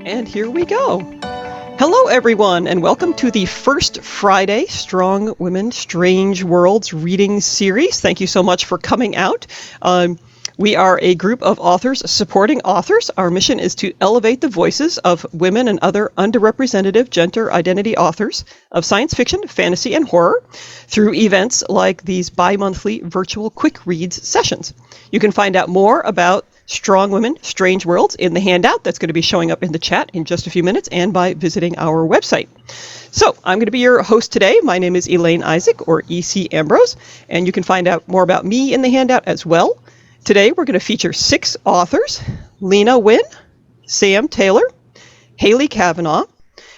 And here we go. Hello, everyone, and welcome to the first Friday Strong Women, Strange Worlds reading series. Thank you so much for coming out. We are a group of authors supporting authors. Our mission is to elevate the voices of women and other underrepresented gender identity authors of science fiction, fantasy, and horror through events like these bi-monthly virtual quick reads sessions. You can find out more about Strong Women, Strange Worlds in the handout that's going to be showing up in the chat in just a few minutes and by visiting our website. So I'm going to be your host today. My name is Elaine Isaak, or EC Ambrose, and you can find out more about me in the handout as well. Today we're going to feature 6 authors: Lena Nguyen, Sam Taylor, Haley Cavanagh,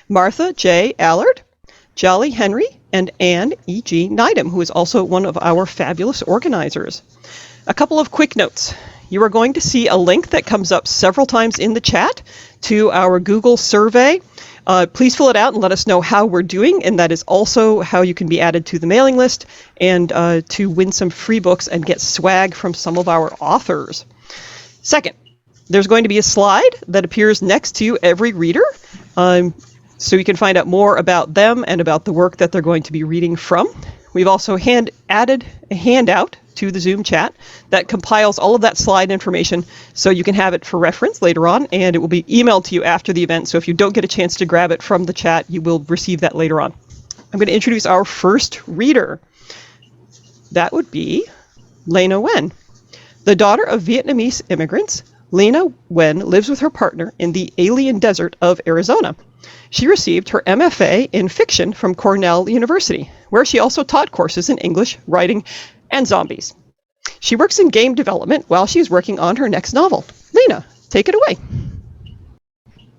Martha J. Allard, Jali Henry, and Anne E.G. Nydam, who is also one of our fabulous organizers. A couple of quick notes. You are going to see a link that comes up several times in the chat to our Google survey. Please fill it out and let us know how we're doing, and that is also how you can be added to the mailing list and to win some free books and get swag from some of our authors. Second, there's going to be a slide that appears next to every reader, so you can find out more about them and about the work that they're going to be reading from. We've also added a handout to the Zoom chat that compiles all of that slide information so you can have it for reference later on, and it will be emailed to you after the event. So if you don't get a chance to grab it from the chat, you will receive that later on. I'm going to introduce our first reader. That would be Lena Nguyen. The daughter of Vietnamese immigrants, Lena Nguyen lives with her partner in the alien desert of Arizona. She received her MFA in fiction from Cornell University, where she also taught courses in English, writing, and zombies. She works in game development while she's working on her next novel. Lena, take it away.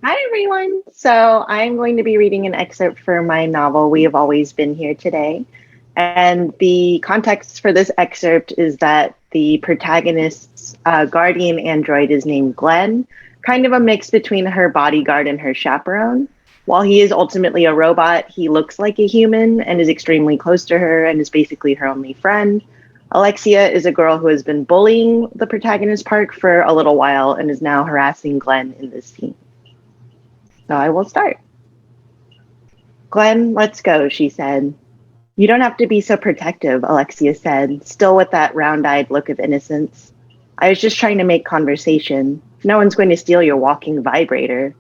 Hi, everyone. So I'm going to be reading an excerpt for my novel, We Have Always Been Here Today. And the context for this excerpt is that the protagonist's guardian android is named Glenn, kind of a mix between her bodyguard and her chaperone. While he is ultimately a robot, he looks like a human and is extremely close to her and is basically her only friend. Alexia is a girl who has been bullying the protagonist Park for a little while and is now harassing Glenn in this scene. So I will start. Glenn, let's go, she said. You don't have to be so protective, Alexia said, still with that round-eyed look of innocence. I was just trying to make conversation. No one's going to steal your walking vibrator.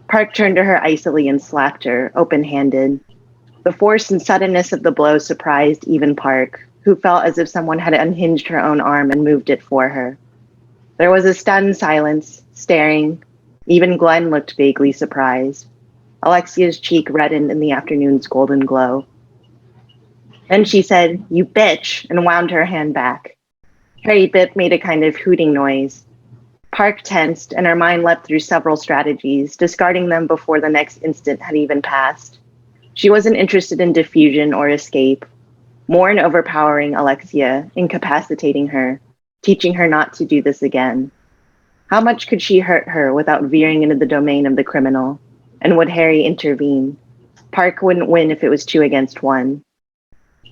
Park turned to her icily and slapped her, open-handed. The force and suddenness of the blow surprised even Park, who felt as if someone had unhinged her own arm and moved it for her. There was a stunned silence, staring. Even Glenn looked vaguely surprised. Alexia's cheek reddened in the afternoon's golden glow. Then she said, "You bitch," and wound her hand back. Terri Bip made a kind of hooting noise. Park tensed, and her mind leapt through several strategies, discarding them before the next instant had even passed. She wasn't interested in diffusion or escape. More in overpowering Alexia, incapacitating her, teaching her not to do this again. How much could she hurt her without veering into the domain of the criminal? And would Harry intervene? Park wouldn't win if it was 2 against 1.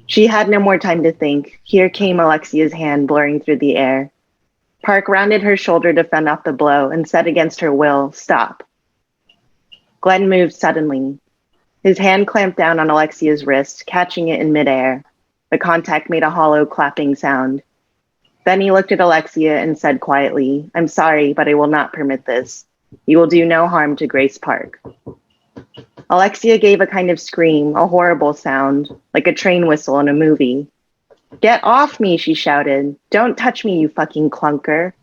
She had no more time to think. Here came Alexia's hand blurring through the air. Park rounded her shoulder to fend off the blow and said against her will, "Stop." Glenn moved suddenly. His hand clamped down on Alexia's wrist, catching it in midair. The contact made a hollow clapping sound. Then he looked at Alexia and said quietly, "I'm sorry, but I will not permit this. You will do no harm to Grace Park." Alexia gave a kind of scream, a horrible sound, like a train whistle in a movie. "Get off me," she shouted. "Don't touch me, you fucking clunker."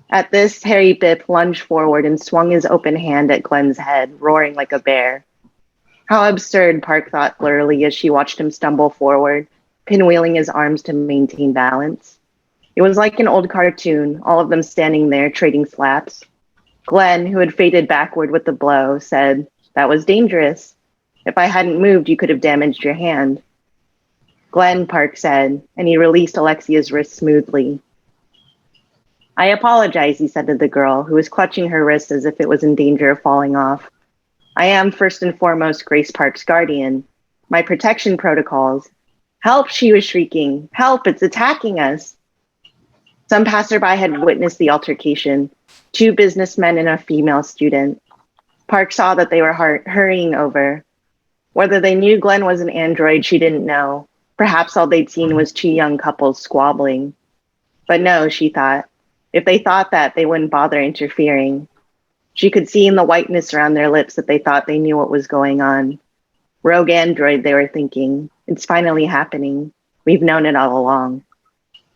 At this, Harry Bip lunged forward and swung his open hand at Glenn's head, roaring like a bear. How absurd, Park thought blurrily as she watched him stumble forward, pinwheeling his arms to maintain balance. It was like an old cartoon, all of them standing there trading slaps. Glenn, who had faded backward with the blow, said, "That was dangerous. If I hadn't moved, you could have damaged your hand." "Glenn," Park said, and he released Alexia's wrist smoothly. "I apologize," he said to the girl, who was clutching her wrist as if it was in danger of falling off. "I am first and foremost Grace Park's guardian. My protection protocols." "Help," she was shrieking. "Help, it's attacking us." Some passerby had witnessed the altercation, 2 businessmen and a female student. Park saw that they were hurrying over. Whether they knew Glenn was an android, she didn't know. Perhaps all they'd seen was two young couples squabbling. But no, she thought. If they thought that, they wouldn't bother interfering. She could see in the whiteness around their lips that they thought they knew what was going on. Rogue android, they were thinking. It's finally happening. We've known it all along.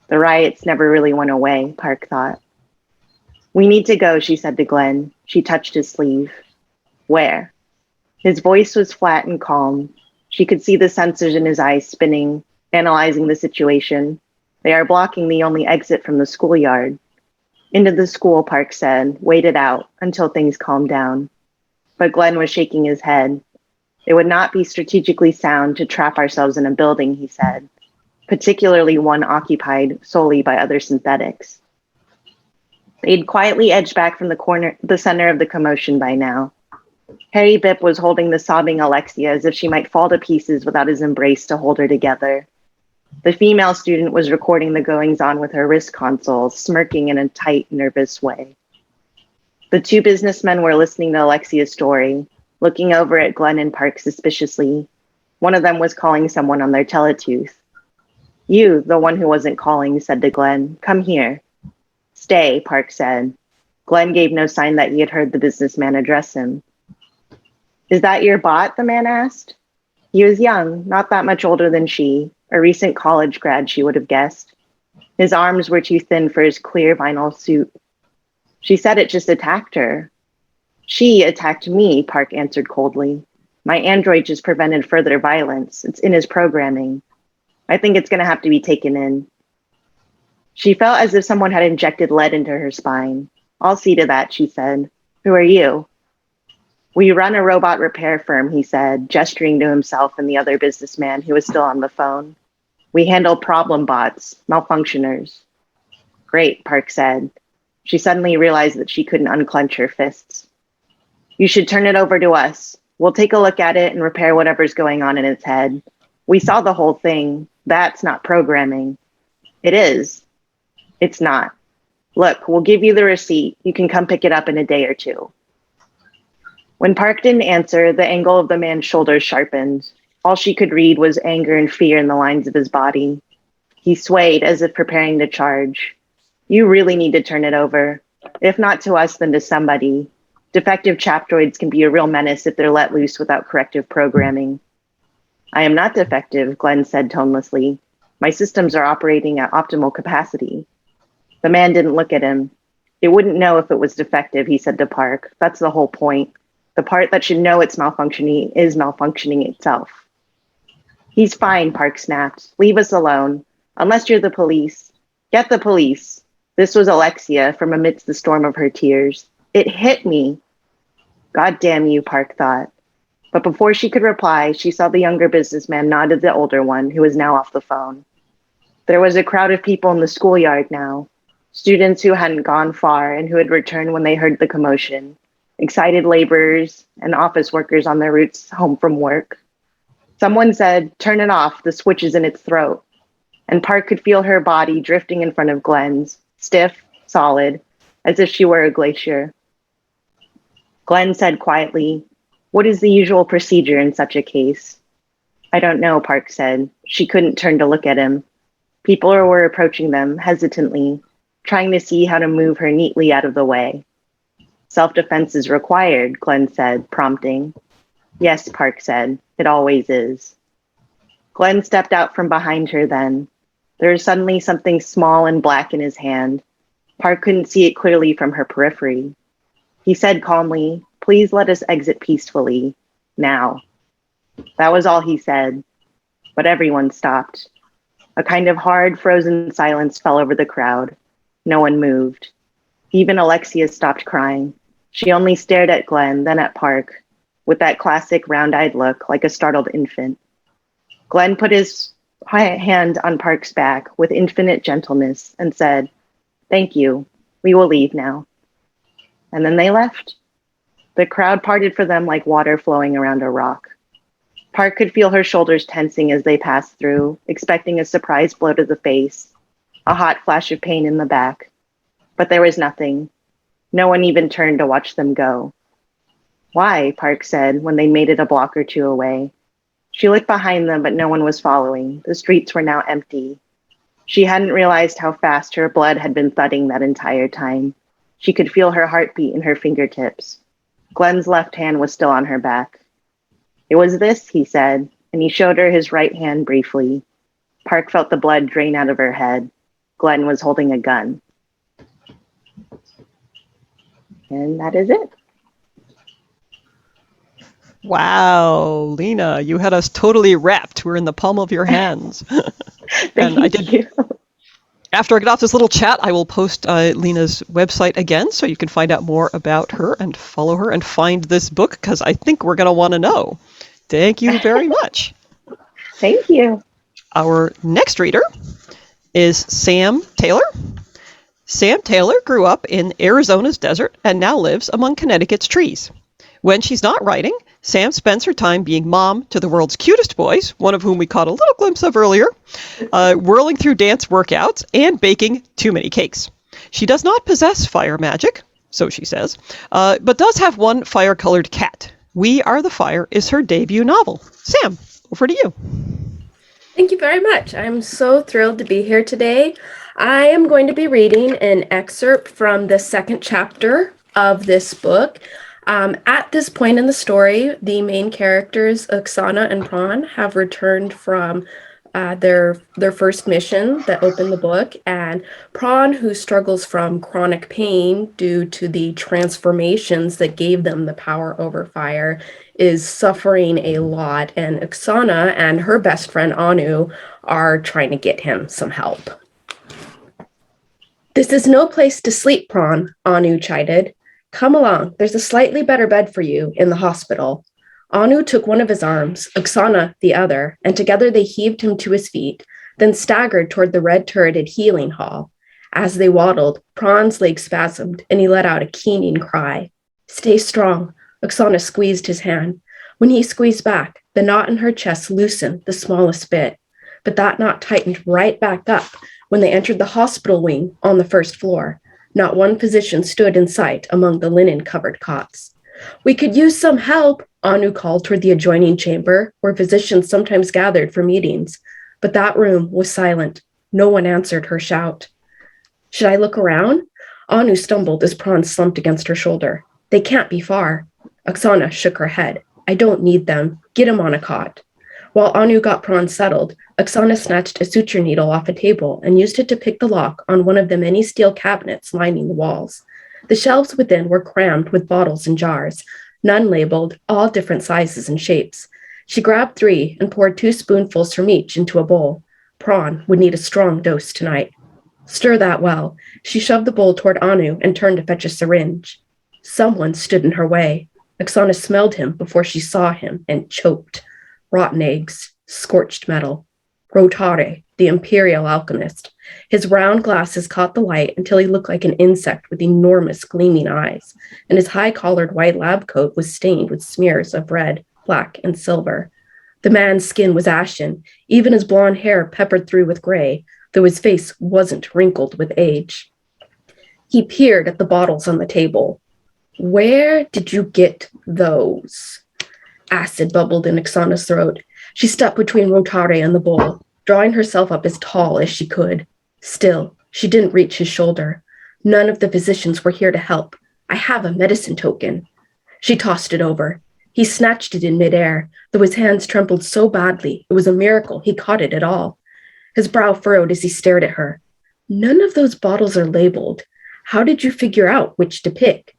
The riots never really went away, Park thought. We need to go, she said to Glenn. She touched his sleeve. Where? His voice was flat and calm. She could see the sensors in his eyes spinning, analyzing the situation. They are blocking the only exit from the schoolyard. Into the school, Park said. Wait it out until things calm down. But Glenn was shaking his head. It would not be strategically sound to trap ourselves in a building, he said, particularly one occupied solely by other synthetics. They'd quietly edged back from the center of the commotion by now. Harry Bipp was holding the sobbing Alexia as if she might fall to pieces without his embrace to hold her together. The female student was recording the goings-on with her wrist console, smirking in a tight, nervous way. The two businessmen were listening to Alexia's story, looking over at Glenn and Park suspiciously. One of them was calling someone on their teletooth. You, the one who wasn't calling, said to Glenn. Come here. Stay, Park said. Glenn gave no sign that he had heard the businessman address him. Is that your bot? The man asked. He was young, not that much older than she, a recent college grad, she would have guessed. His arms were too thin for his clear vinyl suit. She said it just attacked her. She attacked me, Park answered coldly. My android just prevented further violence. It's in his programming. I think it's going to have to be taken in. She felt as if someone had injected lead into her spine. I'll see to that, she said. Who are you? We run a robot repair firm, he said, gesturing to himself and the other businessman who was still on the phone. We handle problem bots, malfunctioners. Great, Park said. She suddenly realized that she couldn't unclench her fists. You should turn it over to us. We'll take a look at it and repair whatever's going on in its head. We saw the whole thing. That's not programming. It is. It's not. Look, we'll give you the receipt. You can come pick it up in a day or two. When Park didn't answer, the angle of the man's shoulders sharpened. All she could read was anger and fear in the lines of his body. He swayed as if preparing to charge. You really need to turn it over. If not to us, then to somebody. Defective chaptroids can be a real menace if they're let loose without corrective programming. I am not defective, Glenn said tonelessly. My systems are operating at optimal capacity. The man didn't look at him. It wouldn't know if it was defective, he said to Park. That's the whole point. The part that should know it's malfunctioning is malfunctioning itself. He's fine, Park snapped. Leave us alone. Unless you're the police. Get the police. This was Alexia from amidst the storm of her tears. It hit me. God damn you, Park thought. But before she could reply, she saw the younger businessman nod to the older one, who was now off the phone. There was a crowd of people in the schoolyard now. Students who hadn't gone far and who had returned when they heard the commotion. Excited laborers and office workers on their routes home from work. Someone said, turn it off, the switch is in its throat. And Park could feel her body drifting in front of Glenn's, stiff, solid, as if she were a glacier. Glenn said quietly, what is the usual procedure in such a case? I don't know, Park said. She couldn't turn to look at him. People were approaching them, hesitantly, trying to see how to move her neatly out of the way. Self-defense is required, Glenn said, prompting. Yes, Park said. It always is. Glenn stepped out from behind her then. There was suddenly something small and black in his hand. Park couldn't see it clearly from her periphery. He said calmly, please let us exit peacefully. Now. That was all he said. But everyone stopped. A kind of hard, frozen silence fell over the crowd. No one moved. Even Alexia stopped crying. She only stared at Glenn, then at Park, with that classic round-eyed look like a startled infant. Glenn put his hand on Park's back with infinite gentleness and said, thank you. We will leave now. And then they left. The crowd parted for them like water flowing around a rock. Park could feel her shoulders tensing as they passed through, expecting a surprise blow to the face, a hot flash of pain in the back. But there was nothing. No one even turned to watch them go. Why? Park said when they made it a block or two away. She looked behind them, but no one was following. The streets were now empty. She hadn't realized how fast her blood had been thudding that entire time. She could feel her heartbeat in her fingertips. Glenn's left hand was still on her back. It was this, he said, and he showed her his right hand briefly. Park felt the blood drain out of her head. Glenn was holding a gun. And that is it. Wow, Lena, you had us totally wrapped. We're in the palm of your hands. Thank you. After I get off this little chat, I will post Lena's website again so you can find out more about her and follow her and find this book, because I think we're going to want to know. Thank you very much. Thank you. Our next reader is Sam Taylor. Sam Taylor grew up in Arizona's desert and now lives among Connecticut's trees. When she's not writing, Sam spends her time being mom to the world's cutest boys, one of whom we caught a little glimpse of earlier, whirling through dance workouts, and baking too many cakes. She does not possess fire magic, so she says, but does have one fire-colored cat. We Are the Fire is her debut novel. Sam, over to you. Thank you very much. I'm so thrilled to be here today. I am going to be reading an excerpt from the second chapter of this book. At this point in the story, the main characters, Oksana and Prawn, have returned from their first mission that opened the book, and Prawn, who struggles from chronic pain due to the transformations that gave them the power over fire, is suffering a lot, and Oksana and her best friend Anu are trying to get him some help. "This is no place to sleep, Prawn," Anu chided. "Come along, there's a slightly better bed for you in the hospital." Anu took one of his arms, Oksana the other, and together they heaved him to his feet, then staggered toward the red-turreted healing hall. As they waddled, Prawn's legs spasmed, and he let out a keening cry. "Stay strong," Oksana squeezed his hand. When he squeezed back, the knot in her chest loosened the smallest bit, but that knot tightened right back up when they entered the hospital wing on the first floor. Not one physician stood in sight among the linen-covered cots. "We could use some help," Anu called toward the adjoining chamber, where physicians sometimes gathered for meetings. But that room was silent. No one answered her shout. "Should I look around?" Anu stumbled as Prawn slumped against her shoulder. "They can't be far." Oksana shook her head. "I don't need them. Get him on a cot." While Anu got Prawn settled, Oksana snatched a suture needle off a table and used it to pick the lock on one of the many steel cabinets lining the walls. The shelves within were crammed with bottles and jars, none labeled, all different sizes and shapes. She grabbed 3 and poured 2 spoonfuls from each into a bowl. Prawn would need a strong dose tonight. "Stir that well." She shoved the bowl toward Anu and turned to fetch a syringe. Someone stood in her way. Oksana smelled him before she saw him and choked. Rotten eggs, scorched metal. Rotare, the imperial alchemist. His round glasses caught the light until he looked like an insect with enormous gleaming eyes, and his high-collared white lab coat was stained with smears of red, black, and silver. The man's skin was ashen, even his blonde hair peppered through with gray, though his face wasn't wrinkled with age. He peered at the bottles on the table. "Where did you get those?" Acid bubbled in Oksana's throat. She stepped between Rotare and the bowl, drawing herself up as tall as she could. Still, she didn't reach his shoulder. None of the physicians were here to help. "I have a medicine token." She tossed it over. He snatched it in midair, though his hands trembled so badly it was a miracle he caught it at all. His brow furrowed as he stared at her. "None of those bottles are labeled. How did you figure out which to pick?"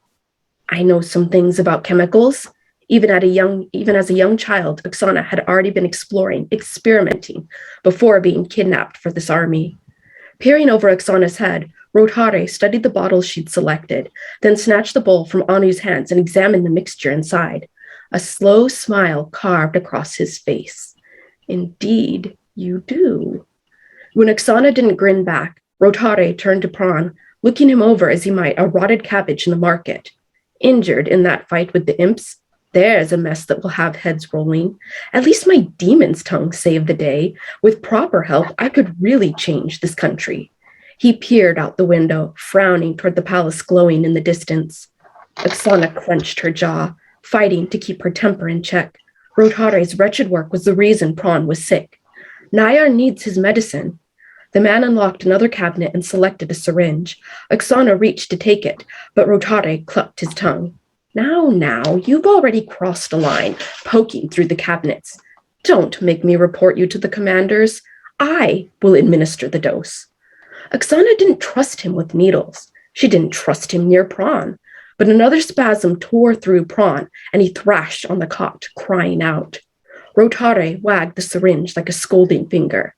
"I know some things about chemicals." Even as a young child, Oksana had already been experimenting, before being kidnapped for this army. Peering over Oksana's head, Rotare studied the bottles she'd selected, then snatched the bowl from Anu's hands and examined the mixture inside. A slow smile carved across his face. "Indeed, you do." When Oksana didn't grin back, Rotare turned to Prawn, looking him over as he might a rotted cabbage in the market. "Injured in that fight with the imps? There's a mess that will have heads rolling. At least my demon's tongue saved the day. With proper help, I could really change this country." He peered out the window, frowning toward the palace glowing in the distance. Oksana clenched her jaw. fighting to keep her temper in check. Rotare's wretched work was the reason Prawn was sick. Nayar needs his medicine. The man unlocked another cabinet and selected a syringe. Oksana reached to take it, but Rotare clucked his tongue. Now, you've already crossed a line, poking through the cabinets. Don't make me report you to the commanders. I will administer the dose. Oksana didn't trust him with needles. She didn't trust him near Prawn. But another spasm tore through Prawn, and he thrashed on the cot, crying out. Rotare wagged the syringe like a scolding finger.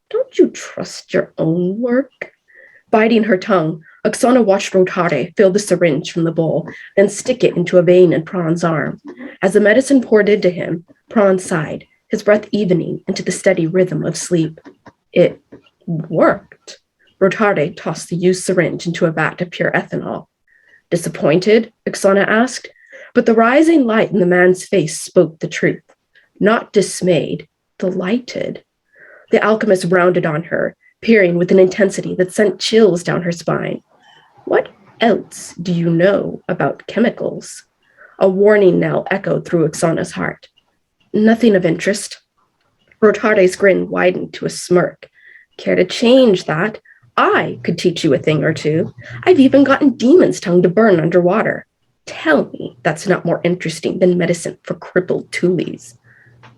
Don't you trust your own work? Biting her tongue, Oksana watched Rotare fill the syringe from the bowl, then stick it into a vein in Prawn's arm. As the medicine poured into him, Prawn sighed, his breath evening into the steady rhythm of sleep. It worked. Rotare tossed the used syringe into a vat of pure ethanol. Disappointed? Oksana asked, but the rising light in the man's face spoke the truth. Not dismayed, delighted. The alchemist rounded on her, peering with an intensity that sent chills down her spine. What else do you know about chemicals? A warning knell echoed through Oksana's heart. Nothing of interest. Rotare's grin widened to a smirk. Care to change that? I could teach you a thing or two. I've even gotten demon's tongue to burn underwater. Tell me that's not more interesting than medicine for crippled toolies.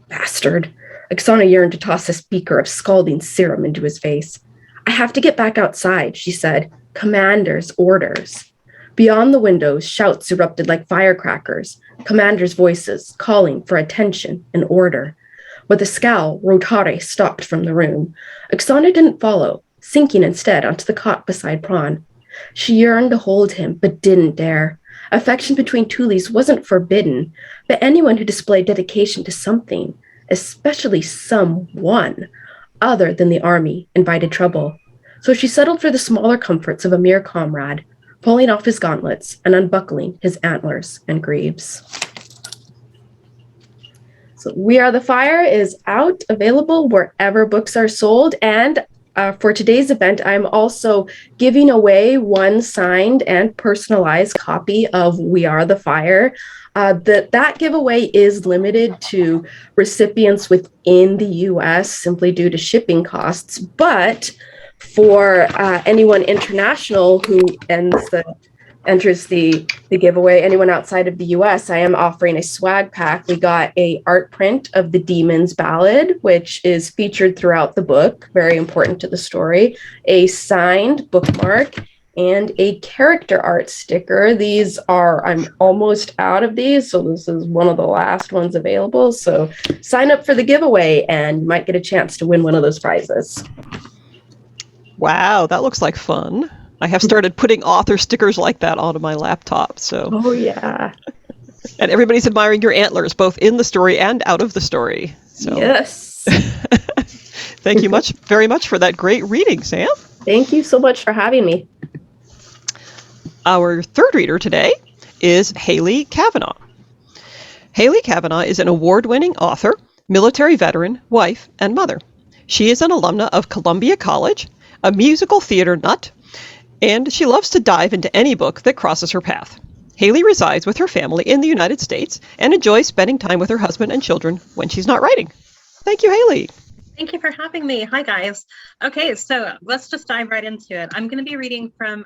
Bastard. Oksana yearned to toss a beaker of scalding serum into his face. I have to get back outside, she said. Commander's orders. Beyond the windows, shouts erupted like firecrackers, commanders' voices calling for attention and order. With a scowl, Rotare stopped from the room. Oksana didn't follow, sinking instead onto the cot beside Prawn. She yearned to hold him, but didn't dare. Affection between toolies wasn't forbidden, but anyone who displayed dedication to something, especially someone other than the army, invited trouble. So she settled for the smaller comforts of a mere comrade, pulling off his gauntlets and unbuckling his antlers and greaves. So We Are the Fire is out, available wherever books are sold, and for today's event, I'm also giving away one signed and personalized copy of We Are the Fire. That giveaway is limited to recipients within the U.S. simply due to shipping costs, but for anyone international who enters the giveaway, anyone outside of the US, I am offering a swag pack. We got a art print of the Demon's Ballad, which is featured throughout the book, very important to the story, a signed bookmark, and a character art sticker. I'm almost out of these, so this is one of the last ones available. So sign up for the giveaway and you might get a chance to win one of those prizes. Wow, that looks like fun. I have started putting author stickers like that onto my laptop. So. Oh, yeah. And everybody's admiring your antlers, both in the story and out of the story. So. Yes. Thank you very much for that great reading, Sam. Thank you so much for having me. Our third reader today is Haley Cavanagh. Haley Cavanagh is an award-winning author, military veteran, wife, and mother. She is an alumna of Columbia College, a musical theater nut, and she loves to dive into any book that crosses her path. Haley resides with her family in the United States and enjoys spending time with her husband and children when she's not writing. Thank you, Haley. Thank you for having me. Hi, guys. Okay, so let's just dive right into it. I'm going to be reading from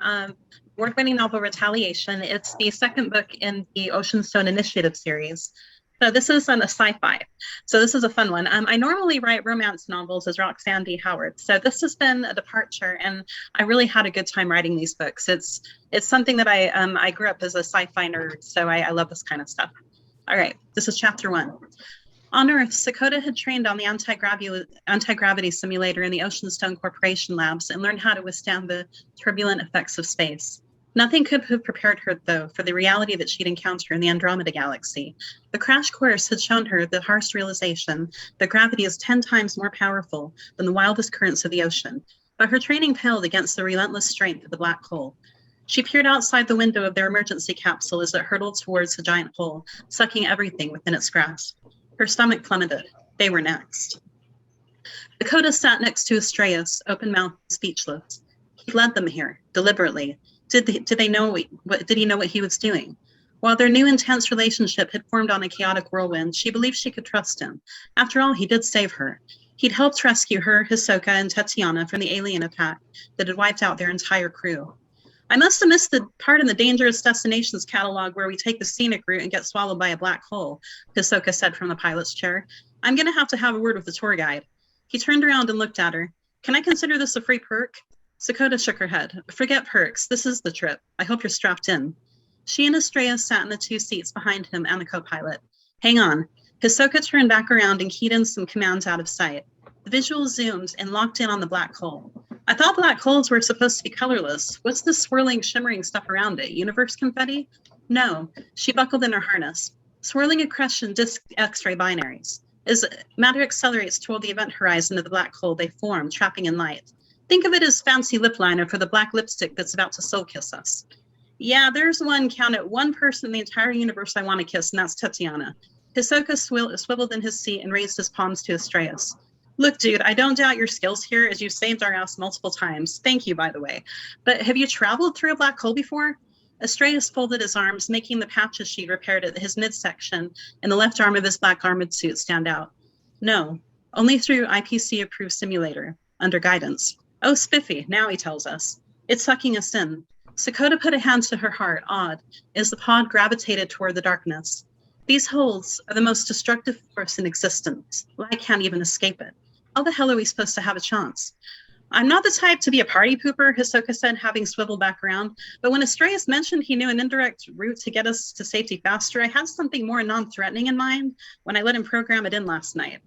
award-winning novel Retaliation. It's the second book in the Ocean Stone Initiative series. So this is a sci-fi. So this is a fun one. I normally write romance novels as Roxanne D. Howard. So this has been a departure, and I really had a good time writing these books. It's something that I grew up as a sci-fi nerd, so I love this kind of stuff. All right, this is chapter 1. On Earth, Sakota had trained on the anti-gravity simulator in the Ocean Stone Corporation labs and learned how to withstand the turbulent effects of space. Nothing could have prepared her, though, for the reality that she'd encounter in the Andromeda Galaxy. The crash course had shown her the harsh realization that gravity is 10 times more powerful than the wildest currents of the ocean, but her training paled against the relentless strength of the black hole. She peered outside the window of their emergency capsule as it hurtled towards the giant hole, sucking everything within its grasp. Her stomach plummeted. They were next. Dakota sat next to Astraeus, open-mouthed and speechless. He led them here, deliberately. Did he know what he was doing? While their new intense relationship had formed on a chaotic whirlwind, she believed she could trust him. After all, he did save her. He'd helped rescue her, Hisoka, and Tatiana from the alien attack that had wiped out their entire crew. I must have missed the part in the Dangerous Destinations catalog where we take the scenic route and get swallowed by a black hole, Hisoka said from the pilot's chair. I'm going to have a word with the tour guide. He turned around and looked at her. Can I consider this a free perk? Sakota shook her head. Forget perks. This is the trip. I hope you're strapped in. She and Estrella sat in the 2 seats behind him and the co-pilot. Hang on. Hisoka turned back around and keyed in some commands out of sight. The visual zoomed and locked in on the black hole. I thought black holes were supposed to be colorless. What's this swirling, shimmering stuff around it? Universe confetti? No. She buckled in her harness. Swirling accretion disk X-ray binaries. As matter accelerates toward the event horizon of the black hole, they form, trapping in light. Think of it as fancy lip liner for the black lipstick that's about to soul kiss us. Yeah, there's one person in the entire universe I want to kiss, and that's Tatiana. Hisoka swiveled in his seat and raised his palms to Estrellas. Look, dude, I don't doubt your skills here as you saved our ass multiple times. Thank you, by the way. But have you traveled through a black hole before? Estrellas folded his arms, making the patches she'd repaired at his midsection and the left arm of his black armored suit stand out. No, only through IPC-approved simulator, under guidance. Oh, spiffy, now he tells us. It's sucking us in. Sakota put a hand to her heart, awed, as the pod gravitated toward the darkness. These holes are the most destructive force in existence. Light can't even escape it. How the hell are we supposed to have a chance? I'm not the type to be a party pooper, Hisoka said, having swiveled back around. But when Estrellas mentioned he knew an indirect route to get us to safety faster, I had something more non-threatening in mind when I let him program it in last night.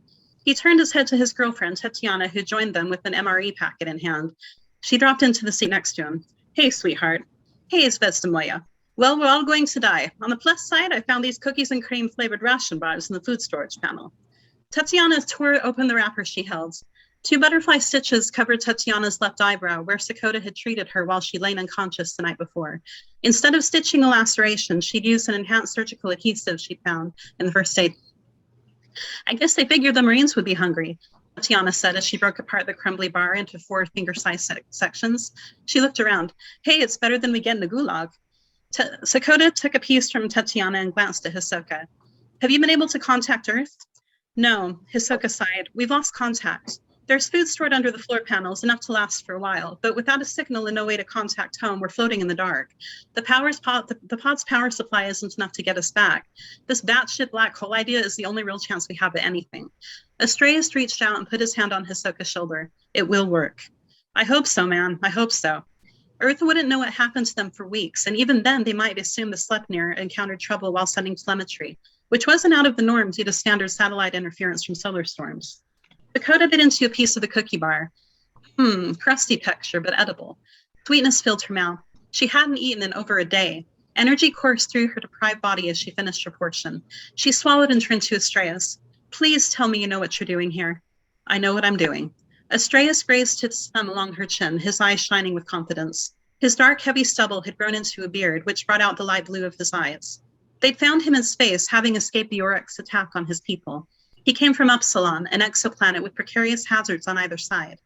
He turned his head to his girlfriend, Tatiana, who joined them with an MRE packet in hand. She dropped into the seat next to him. Hey, sweetheart. Hey, Zvezdamoya. Well, we're all going to die. On the plus side, I found these cookies and cream flavored ration bars in the food storage panel. Tatiana tore open the wrapper she held. 2 butterfly stitches covered Tatiana's left eyebrow, where Sakota had treated her while she lay unconscious the night before. Instead of stitching a laceration, she'd used an enhanced surgical adhesive she'd found in the first aid. I guess they figured the Marines would be hungry, Tatiana said as she broke apart the crumbly bar into 4 finger-sized sections. She looked around. Hey, it's better than we get in the gulag. Sakota took a piece from Tatiana and glanced at Hisoka. Have you been able to contact Earth? No, Hisoka sighed. We've lost contact. There's food stored under the floor panels, enough to last for a while, but without a signal and no way to contact home, we're floating in the dark. The pod's power supply isn't enough to get us back. This batshit black hole idea is the only real chance we have at anything. Estrellas reached out and put his hand on Hisoka's shoulder. It will work. I hope so, man. I hope so. Earth wouldn't know what happened to them for weeks, and even then they might assume the Sleipnir encountered trouble while sending telemetry, which wasn't out of the norm due to standard satellite interference from solar storms. Dakota bit into a piece of the cookie bar. Crusty texture, but edible. Sweetness filled her mouth. She hadn't eaten in over a day. Energy coursed through her deprived body as she finished her portion. She swallowed and turned to Estrellas. Please tell me you know what you're doing here. I know what I'm doing. Estrellas grazed his thumb along her chin, his eyes shining with confidence. His dark, heavy stubble had grown into a beard, which brought out the light blue of his eyes. They'd found him in space, having escaped the Oryx attack on his people. He came from Upsilon, an exoplanet with precarious hazards on either side.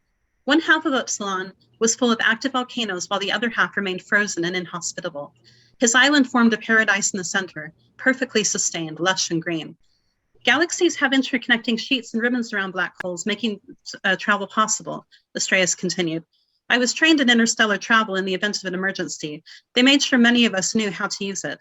One half of Upsilon was full of active volcanoes, while the other half remained frozen and inhospitable. His island formed a paradise in the center, perfectly sustained, lush and green. Galaxies have interconnecting sheets and ribbons around black holes, making travel possible, Estrellas continued. I was trained in interstellar travel in the event of an emergency. They made sure many of us knew how to use it.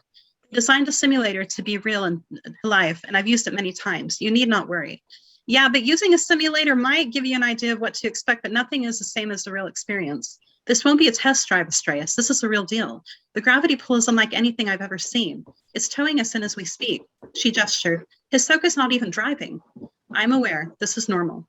They designed a simulator to be real and live, and I've used it many times. You need not worry. Yeah, but using a simulator might give you an idea of what to expect, but nothing is the same as the real experience. This won't be a test drive, Estrellas. This is the real deal. The gravity pull is unlike anything I've ever seen. It's towing us in as we speak. She gestured. Hisoka's not even driving. I'm aware. This is normal.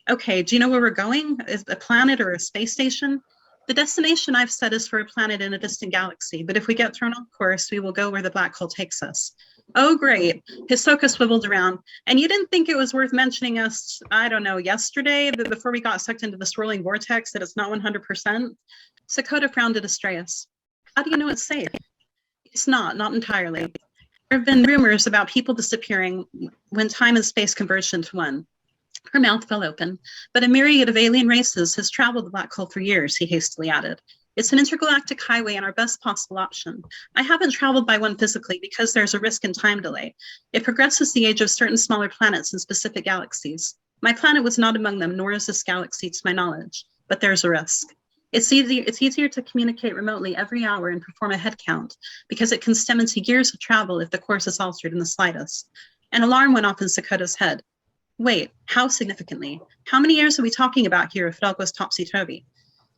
Okay, do you know where we're going? Is it a planet or a space station? The destination I've set is for a planet in a distant galaxy, but if we get thrown off course, we will go where the black hole takes us. Oh, great. Hisoka swiveled around. And you didn't think it was worth mentioning us, I don't know, yesterday, before we got sucked into the swirling vortex, that it's not 100%? Sakota frowned at Estrellas. How do you know it's safe? It's not entirely. There have been rumors about people disappearing when time and space converged into one. Her mouth fell open, but a myriad of alien races has traveled the black hole for years, he hastily added. It's an intergalactic highway and our best possible option. I haven't traveled by one physically because there's a risk in time delay. It progresses the age of certain smaller planets in specific galaxies. My planet was not among them, nor is this galaxy to my knowledge, but there's a risk. It's easier to communicate remotely every hour and perform a head count because it can stem into years of travel if the course is altered in the slightest. An alarm went off in Sakota's head. Wait, how significantly? How many years are we talking about here if it all goes topsy-turvy?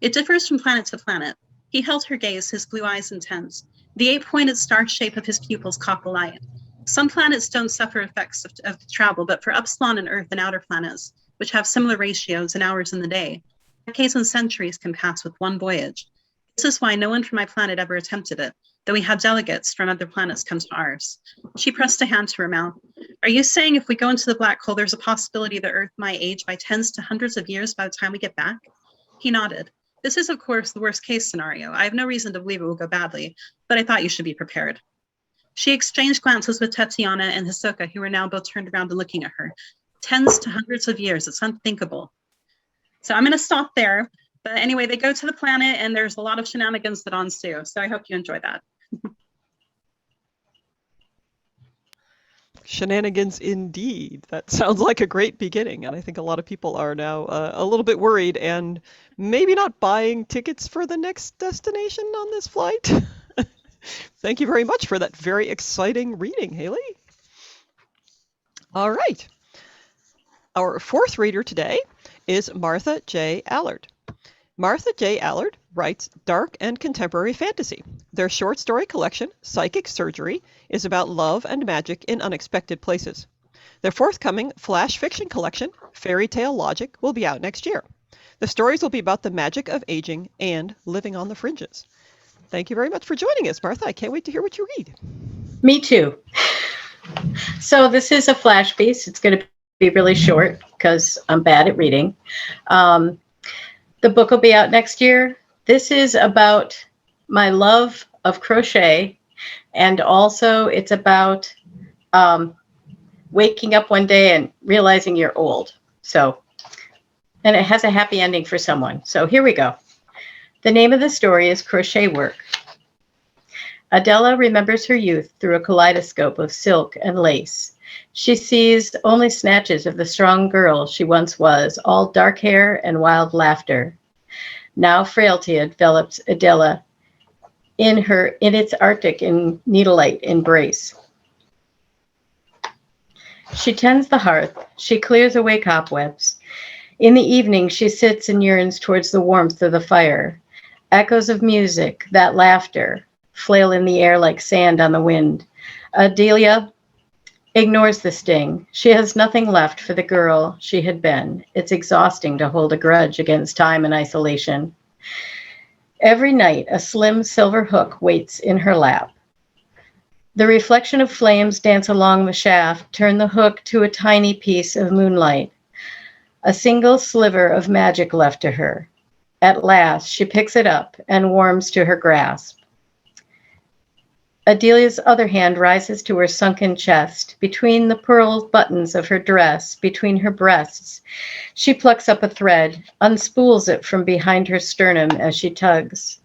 It differs from planet to planet. He held her gaze, his blue eyes intense. The 8-pointed star shape of his pupils caught the light. Some planets don't suffer effects of travel, but for Upsilon and Earth and outer planets, which have similar ratios and hours in the day, decades and centuries can pass with one voyage. This is why no one from my planet ever attempted it, though we had delegates from other planets come to ours. She pressed a hand to her mouth. Are you saying if we go into the black hole, there's a possibility that Earth might age by tens to hundreds of years by the time we get back? He nodded. This is, of course, the worst case scenario. I have no reason to believe it will go badly, but I thought you should be prepared. She exchanged glances with Tatiana and Hisoka, who were now both turned around and looking at her. Tens to hundreds of years, it's unthinkable. So I'm going to stop there. But anyway, they go to the planet and there's a lot of shenanigans that ensue. So I hope you enjoy that. Shenanigans indeed. That sounds like a great beginning, and I think a lot of people are now a little bit worried and maybe not buying tickets for the next destination on this flight. Thank you very much for that very exciting reading, Haley. All right. Our fourth reader today is Martha J. Allard. Martha J. Allard writes dark and contemporary fantasy. Their short story collection, Psychic Surgery, is about love and magic in unexpected places. Their forthcoming flash fiction collection, Fairy Tale Logic, will be out next year. The stories will be about the magic of aging and living on the fringes. Thank you very much for joining us, Martha. I can't wait to hear what you read. Me too. So this is a flash piece. It's going to be really short because I'm bad at reading. The book will be out next year. This is about my love of crochet, and also it's about waking up one day and realizing you're old. So, and it has a happy ending for someone. So here we go. The name of the story is Crochet Work. Adela remembers her youth through a kaleidoscope of silk and lace. She sees only snatches of the strong girl she once was, all dark hair and wild laughter. Now frailty envelops Adela in its arctic and needle-light embrace. She tends the hearth. She clears away cobwebs. In the evening, she sits and yearns towards the warmth of the fire. Echoes of music, that laughter, flail in the air like sand on the wind. Adelia ignores the sting. She has nothing left for the girl she had been. It's exhausting to hold a grudge against time and isolation. Every night, a slim silver hook waits in her lap. The reflection of flames dance along the shaft, turn the hook to a tiny piece of moonlight. A single sliver of magic left to her. At last, she picks it up and warms to her grasp. Adelia's other hand rises to her sunken chest, between the pearl buttons of her dress, between her breasts. She plucks up a thread, unspools it from behind her sternum as she tugs.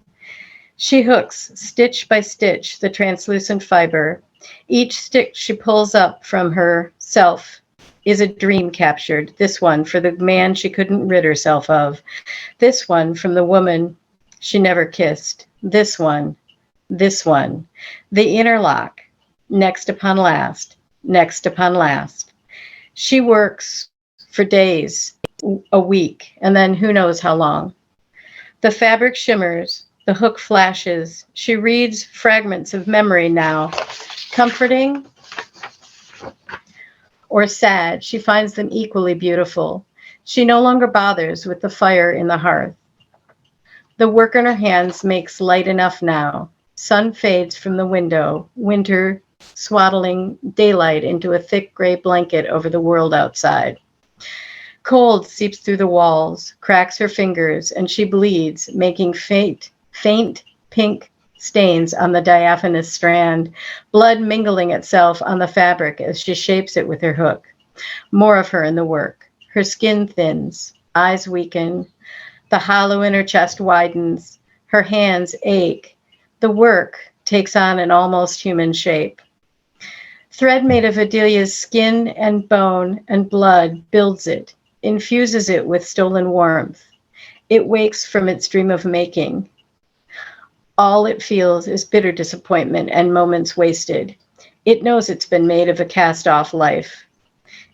She hooks, stitch by stitch, the translucent fiber. Each stick she pulls up from herself is a dream captured, this one for the man she couldn't rid herself of, this one from the woman she never kissed, this one, the interlock, next upon last, next upon last. She works for days, a week, and then who knows how long. The fabric shimmers, the hook flashes. She reads fragments of memory now, comforting or sad. She finds them equally beautiful. She no longer bothers with the fire in the hearth. The work in her hands makes light enough now. Sun fades from the window, winter swaddling daylight into a thick gray blanket over the world outside. Cold seeps through the walls, cracks her fingers, and she bleeds, making faint pink stains on the diaphanous strand, blood mingling itself on the fabric as she shapes it with her hook. More of her in the work. Her skin thins, eyes weaken, the hollow in her chest widens, Her hands ache. The work takes on an almost human shape. Thread made of Adelia's skin and bone and blood builds it, infuses it with stolen warmth. It wakes from its dream of making. All it feels is bitter disappointment and moments wasted. It knows it's been made of a cast-off life.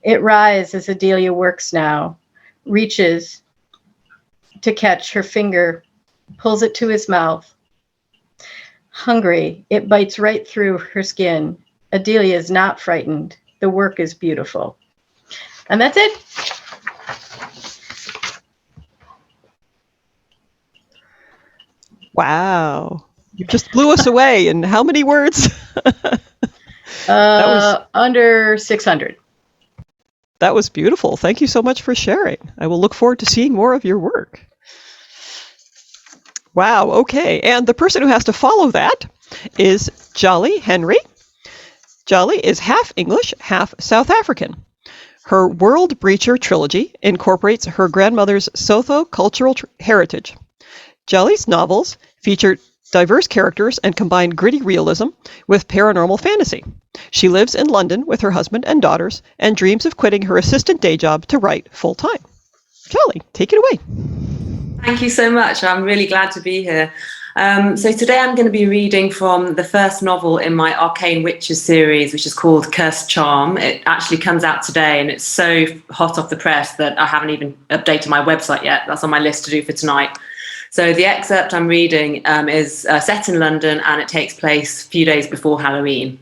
It writhes as Adelia works now, reaches to catch her finger, pulls it to his mouth. Hungry, it bites right through her skin. Adelia is not frightened. The work is beautiful. And that's it. Wow. You just blew us away. In how many words? Under 600. That was beautiful. Thank you so much for sharing. I will look forward to seeing more of your work. Wow, okay. And the person who has to follow that is Jali Henry. Jali is half English, half South African. Her World Breacher trilogy incorporates her grandmother's Sotho-cultural heritage. Jali's novels feature diverse characters and combine gritty realism with paranormal fantasy. She lives in London with her husband and daughters and dreams of quitting her assistant day job to write full-time. Jali, take it away. Thank you so much. I'm really glad to be here. So today I'm going to be reading from the first novel in my Arcane Witches series, which is called Cursed Charm. It actually comes out today, and it's so hot off the press that I haven't even updated my website yet. That's on my list to do for tonight. So the excerpt I'm reading is set in London, and it takes place a few days before Halloween.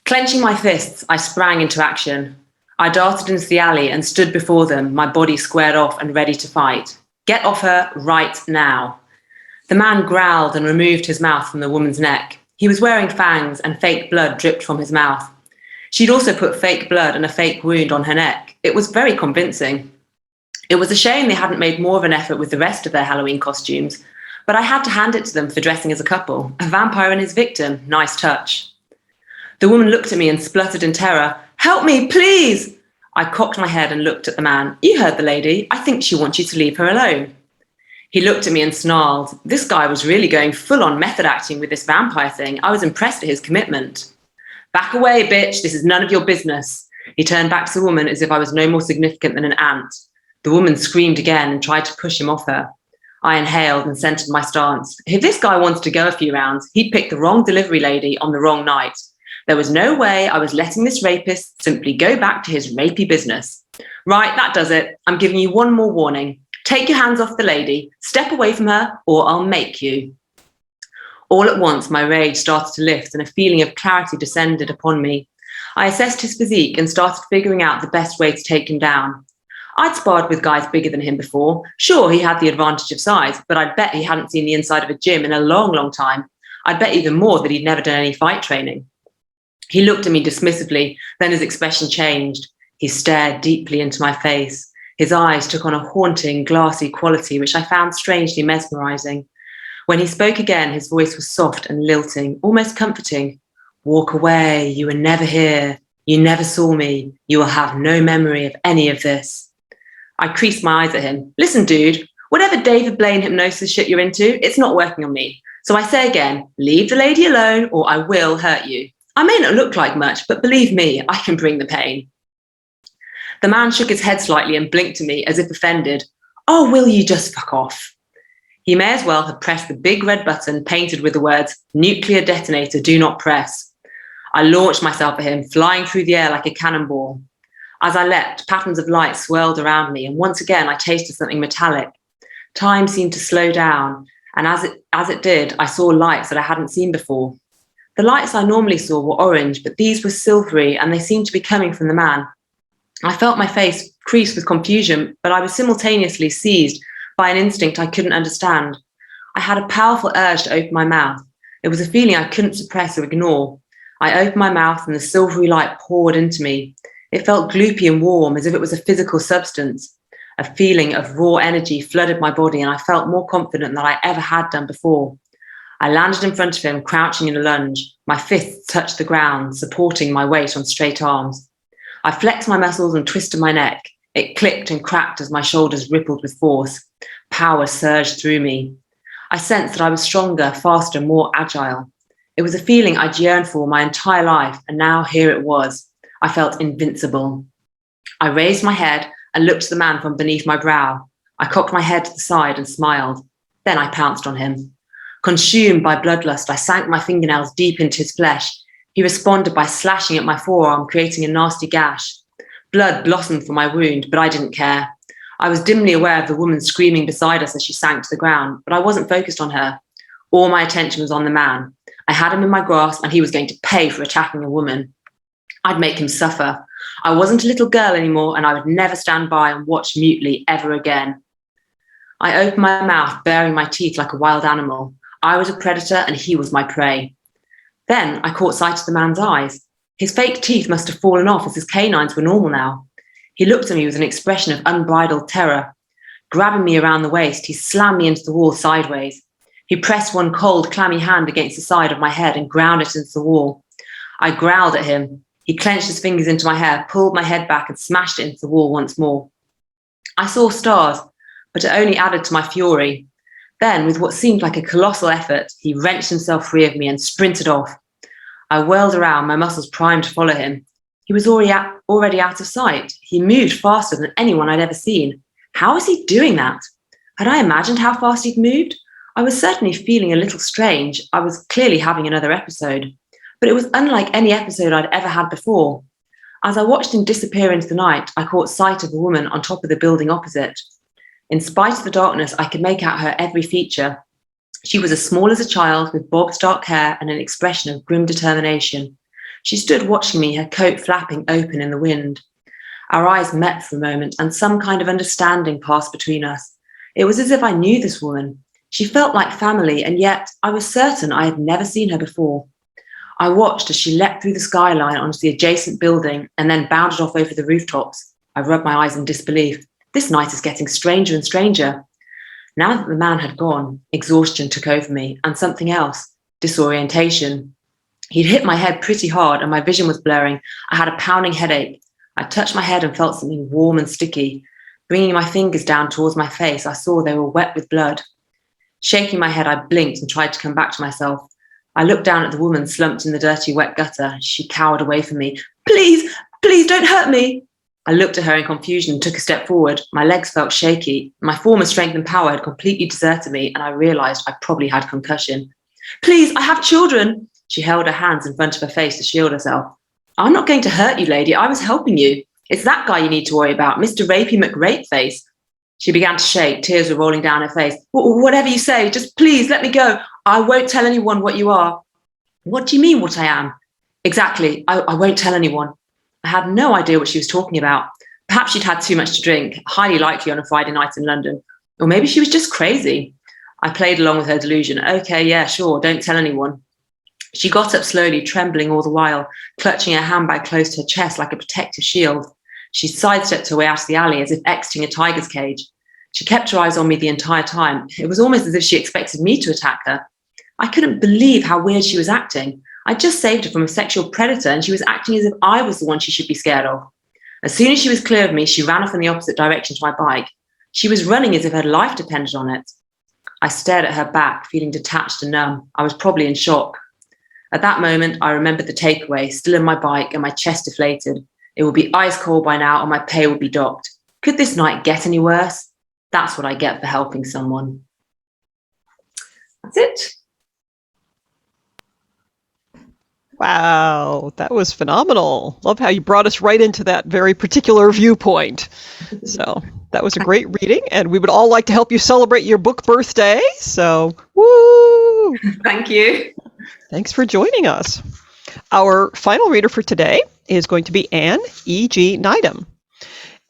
Clenching my fists, I sprang into action. I darted into the alley and stood before them, my body squared off and ready to fight. Get off her right now. The man growled and removed his mouth from the woman's neck. He was wearing fangs and fake blood dripped from his mouth. She'd also put fake blood and a fake wound on her neck. It was very convincing. It was a shame they hadn't made more of an effort with the rest of their Halloween costumes, but I had to hand it to them for dressing as a couple. A vampire and his victim. Nice touch. The woman looked at me and spluttered in terror. Help me, please! I cocked my head and looked at the man. You heard the lady. I think she wants you to leave her alone. He looked at me and snarled. This guy was really going full-on method acting with this vampire thing. I was impressed at his commitment. Back away, bitch. This is none of your business. He turned back to the woman as if I was no more significant than an ant. The woman screamed again and tried to push him off her. I inhaled and centered my stance. If this guy wanted to go a few rounds, he'd picked the wrong delivery lady on the wrong night. There was no way I was letting this rapist simply go back to his rapey business. Right, that does it. I'm giving you one more warning. Take your hands off the lady, step away from her, or I'll make you. All at once, my rage started to lift and a feeling of clarity descended upon me. I assessed his physique and started figuring out the best way to take him down. I'd sparred with guys bigger than him before. Sure, he had the advantage of size, but I'd bet he hadn't seen the inside of a gym in a long, long time. I'd bet even more that he'd never done any fight training. He looked at me dismissively, then his expression changed. He stared deeply into my face. His eyes took on a haunting, glassy quality, which I found strangely mesmerizing. When he spoke again, his voice was soft and lilting, almost comforting. Walk away, you were never here. You never saw me. You will have no memory of any of this. I creased my eyes at him. Listen, dude, whatever David Blaine hypnosis shit you're into, it's not working on me. So I say again, leave the lady alone or I will hurt you. I may not look like much, but believe me, I can bring the pain. The man shook his head slightly and blinked at me as if offended. Oh, will you just fuck off? He may as well have pressed the big red button painted with the words, nuclear detonator, do not press. I launched myself at him, flying through the air like a cannonball. As I leapt, patterns of light swirled around me, and once again I tasted something metallic. Time seemed to slow down, and as it did, I saw lights that I hadn't seen before. The lights I normally saw were orange, but these were silvery, and they seemed to be coming from the man. I felt my face crease with confusion, but I was simultaneously seized by an instinct I couldn't understand. I had a powerful urge to open my mouth. It was a feeling I couldn't suppress or ignore. I opened my mouth and the silvery light poured into me. It felt gloopy and warm, as if it was a physical substance. A feeling of raw energy flooded my body, and I felt more confident than I ever had done before. I landed in front of him, crouching in a lunge. My fists touched the ground, supporting my weight on straight arms. I flexed my muscles and twisted my neck. It clicked and cracked as my shoulders rippled with force. Power surged through me. I sensed that I was stronger, faster, more agile. It was a feeling I'd yearned for my entire life, and now here it was. I felt invincible. I raised my head and looked at the man from beneath my brow. I cocked my head to the side and smiled. Then I pounced on him. Consumed by bloodlust, I sank my fingernails deep into his flesh. He responded by slashing at my forearm, creating a nasty gash. Blood blossomed from my wound, but I didn't care. I was dimly aware of the woman screaming beside us as she sank to the ground, but I wasn't focused on her. All my attention was on the man. I had him in my grasp, and he was going to pay for attacking a woman. I'd make him suffer. I wasn't a little girl anymore, and I would never stand by and watch mutely ever again. I opened my mouth, baring my teeth like a wild animal. I was a predator, and he was my prey. Then I caught sight of the man's eyes. His fake teeth must have fallen off, as his canines were normal now. He looked at me with an expression of unbridled terror. Grabbing me around the waist, he slammed me into the wall sideways. He pressed one cold, clammy hand against the side of my head and ground it into the wall. I growled at him. He clenched his fingers into my hair, pulled my head back and smashed it into the wall once more. I saw stars, but it only added to my fury. Then, with what seemed like a colossal effort, he wrenched himself free of me and sprinted off. I whirled around, my muscles primed to follow him. He was already out of sight. He moved faster than anyone I'd ever seen. How was he doing that? Had I imagined how fast he'd moved? I was certainly feeling a little strange. I was clearly having another episode. But it was unlike any episode I'd ever had before. As I watched him disappear into the night, I caught sight of a woman on top of the building opposite. In spite of the darkness, I could make out her every feature. She was as small as a child, with Bob's dark hair and an expression of grim determination. She stood watching me, her coat flapping open in the wind. Our eyes met for a moment, and some kind of understanding passed between us. It was as if I knew this woman. She felt like family, and yet I was certain I had never seen her before. I watched as she leapt through the skyline onto the adjacent building and then bounded off over the rooftops. I rubbed my eyes in disbelief. This night is getting stranger and stranger. Now that the man had gone, exhaustion took over me, and something else, disorientation. He'd hit my head pretty hard and my vision was blurring. I had a pounding headache. I touched my head and felt something warm and sticky. Bringing my fingers down towards my face, I saw they were wet with blood. Shaking my head, I blinked and tried to come back to myself. I looked down at the woman slumped in the dirty, wet gutter. She cowered away from me. Please, please don't hurt me. I looked at her in confusion and took a step forward. My legs felt shaky. My former strength and power had completely deserted me, and I realized I probably had concussion. Please, I have children. She held her hands in front of her face to shield herself. I'm not going to hurt you, lady. I was helping you. It's that guy you need to worry about, Mr. Rapey McRapeface. She began to shake. Tears were rolling down her face. Whatever you say, just please let me go. I won't tell anyone what you are. What do you mean, what I am? Exactly. I won't tell anyone. I had no idea what she was talking about. Perhaps she'd had too much to drink, highly likely on a Friday night in London. Or maybe she was just crazy. I played along with her delusion. Okay, yeah, sure, don't tell anyone. She got up slowly, trembling all the while, clutching her handbag close to her chest like a protective shield. She sidestepped her way out of the alley as if exiting a tiger's cage. She kept her eyes on me the entire time. It was almost as if she expected me to attack her. I couldn't believe how weird she was acting. I just saved her from a sexual predator, and she was acting as if I was the one she should be scared of. As soon as she was clear of me, she ran off in the opposite direction to my bike. She was running as if her life depended on it. I stared at her back, feeling detached and numb. I was probably in shock. At that moment, I remembered the takeaway, still in my bike, and my chest deflated. It would be ice cold by now, and my pay would be docked. Could this night get any worse? That's what I get for helping someone. That's it. Wow, that was phenomenal. Love how you brought us right into that very particular viewpoint. So that was a great reading, and we would all like to help you celebrate your book birthday. So, woo! Thank you. Thanks for joining us. Our final reader for today is going to be Anne E.G. Nydam.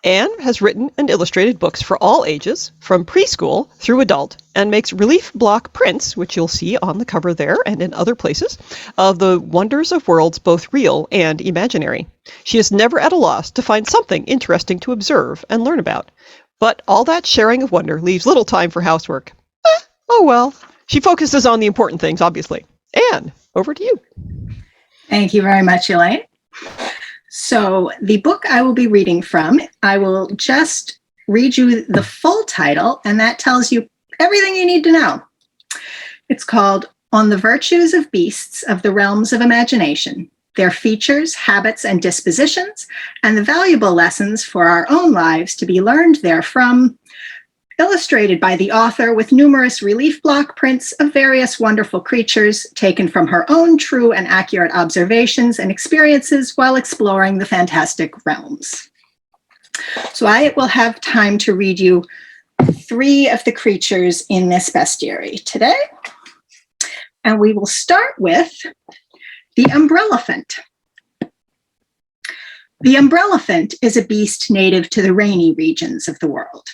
Anne has written and illustrated books for all ages, from preschool through adult, and makes relief block prints, which you'll see on the cover there and in other places, of the wonders of worlds both real and imaginary. She is never at a loss to find something interesting to observe and learn about. But all that sharing of wonder leaves little time for housework. Oh well. She focuses on the important things, obviously. Anne, over to you. Thank you very much, Elaine. So the book I will be reading from, I will just read you the full title, and that tells you everything you need to know. It's called On the Virtues of Beasts of the Realms of Imagination, Their Features, Habits, and Dispositions, and the Valuable Lessons for Our Own Lives to be Learned Therefrom, illustrated by the author with numerous relief block prints of various wonderful creatures taken from her own true and accurate observations and experiences while exploring the fantastic realms. So I will have time to read you 3 of the creatures in this bestiary today. And we will start with the umbrellophant. The umbrellophant is a beast native to the rainy regions of the world.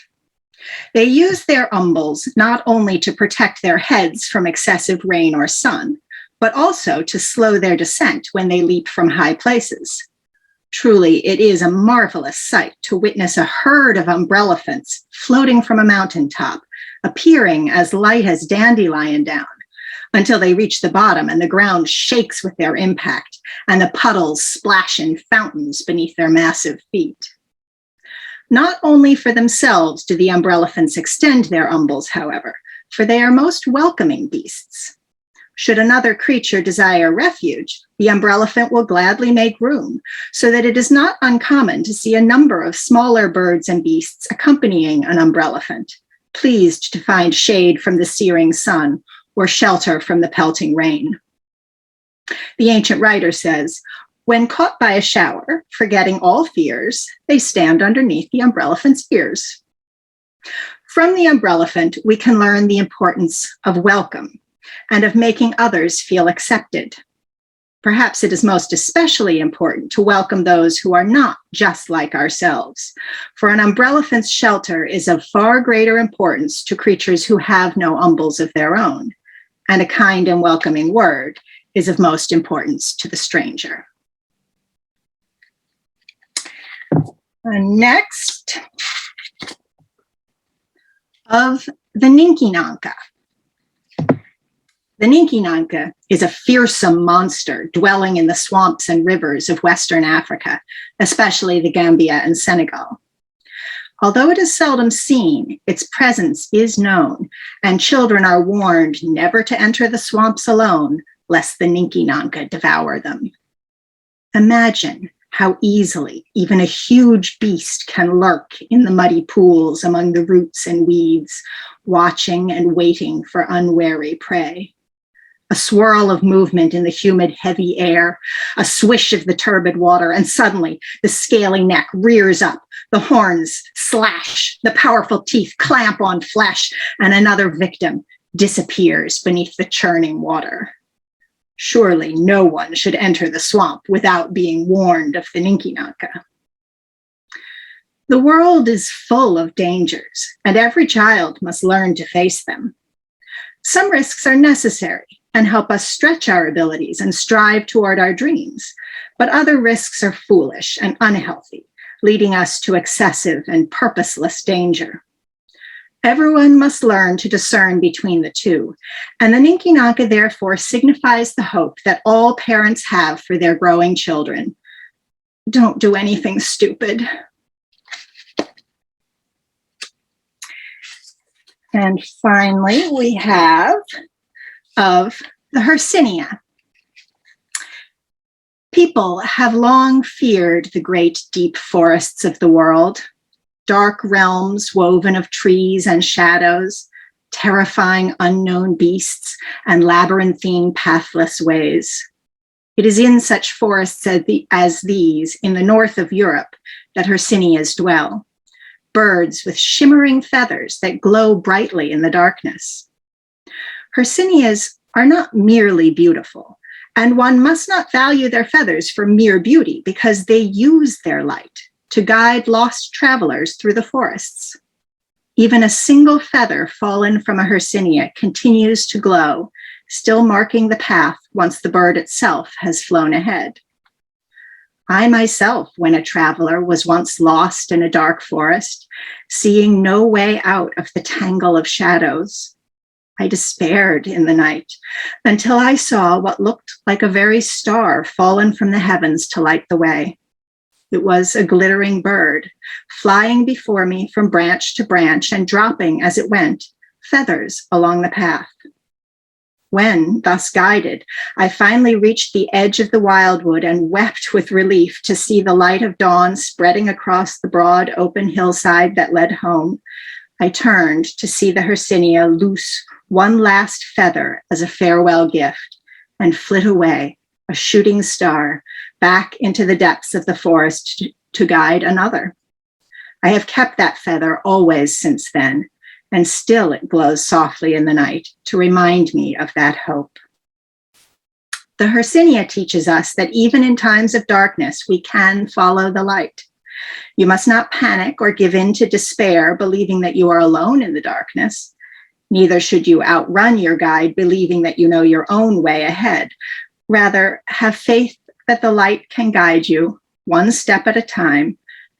They use their umbels not only to protect their heads from excessive rain or sun, but also to slow their descent when they leap from high places. Truly, it is a marvelous sight to witness a herd of umbrellophants floating from a mountaintop, appearing as light as dandelion down, until they reach the bottom and the ground shakes with their impact, and the puddles splash in fountains beneath their massive feet. Not only for themselves do the umbrellophants extend their umbels, however, for they are most welcoming beasts. Should another creature desire refuge, the umbrellophant will gladly make room, so that it is not uncommon to see a number of smaller birds and beasts accompanying an umbrellophant, pleased to find shade from the searing sun or shelter from the pelting rain. The ancient writer says, when caught by a shower, forgetting all fears, they stand underneath the umbrellophant's ears. From the umbrellophant, we can learn the importance of welcome and of making others feel accepted. Perhaps it is most especially important to welcome those who are not just like ourselves, for an umbrellophant's shelter is of far greater importance to creatures who have no umbels of their own, and a kind and welcoming word is of most importance to the stranger. Next, of the Ninkinanka. The Ninkinanka is a fearsome monster dwelling in the swamps and rivers of Western Africa, especially the Gambia and Senegal. Although it is seldom seen, its presence is known, and children are warned never to enter the swamps alone, lest the Ninkinanka devour them. Imagine how easily even a huge beast can lurk in the muddy pools among the roots and weeds, watching and waiting for unwary prey. A swirl of movement in the humid, heavy air, a swish of the turbid water, and suddenly the scaly neck rears up, the horns slash, the powerful teeth clamp on flesh, and another victim disappears beneath the churning water. Surely no one should enter the swamp without being warned of the Ninkinanka. The world is full of dangers, and every child must learn to face them. Some risks are necessary and help us stretch our abilities and strive toward our dreams, but other risks are foolish and unhealthy, leading us to excessive and purposeless danger. Everyone must learn to discern between the two, and the Ninkinanka therefore signifies the hope that all parents have for their growing children. Don't do anything stupid. And finally, we have of the Hercynia. People have long feared the great deep forests of the world, dark realms woven of trees and shadows, terrifying unknown beasts, and labyrinthine pathless ways. It is in such forests as these in the north of Europe that Hercynias dwell, birds with shimmering feathers that glow brightly in the darkness. Hercynias are not merely beautiful, and one must not value their feathers for mere beauty because they use their light to guide lost travelers through the forests. Even a single feather fallen from a Hercynia continues to glow, still marking the path once the bird itself has flown ahead. I myself, when a traveler, was once lost in a dark forest, seeing no way out of the tangle of shadows. I despaired in the night until I saw what looked like a very star fallen from the heavens to light the way. It was a glittering bird, flying before me from branch to branch and dropping as it went, feathers along the path. When, thus guided, I finally reached the edge of the wildwood and wept with relief to see the light of dawn spreading across the broad open hillside that led home, I turned to see the Hercynia loose one last feather as a farewell gift and flit away, a shooting star, back into the depths of the forest to guide another. I have kept that feather always since then, and still it glows softly in the night to remind me of that hope. The Hercynia teaches us that even in times of darkness, we can follow the light. You must not panic or give in to despair, believing that you are alone in the darkness. Neither should you outrun your guide, believing that you know your own way ahead. Rather, have faith that the light can guide you, one step at a time,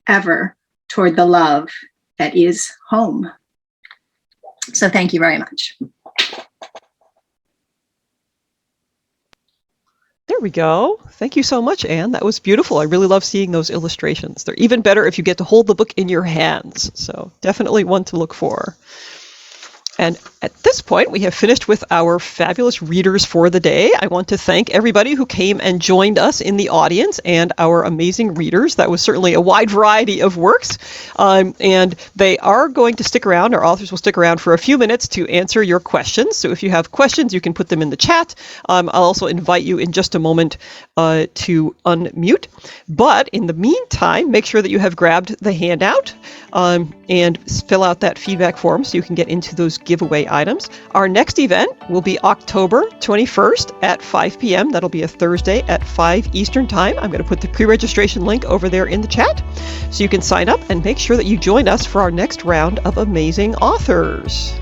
ever toward the love that is home. So thank you very much. There we go. Thank you so much, Anne. That was beautiful. I really love seeing those illustrations. They're even better if you get to hold the book in your hands. So definitely one to look for. And at this point, we have finished with our fabulous readers for the day. I want to thank everybody who came and joined us in the audience and our amazing readers. That was certainly a wide variety of works. And they are going to stick around. Our authors will stick around for a few minutes to answer your questions. So if you have questions, you can put them in the chat. I'll also invite you in just a moment to unmute. But in the meantime, make sure that you have grabbed the handout and fill out that feedback form so you can get into those giveaway items. Our next event will be October 21st at 5 p.m. That'll be a Thursday at 5 Eastern Time. I'm going to put the pre-registration link over there in the chat so you can sign up and make sure that you join us for our next round of amazing authors.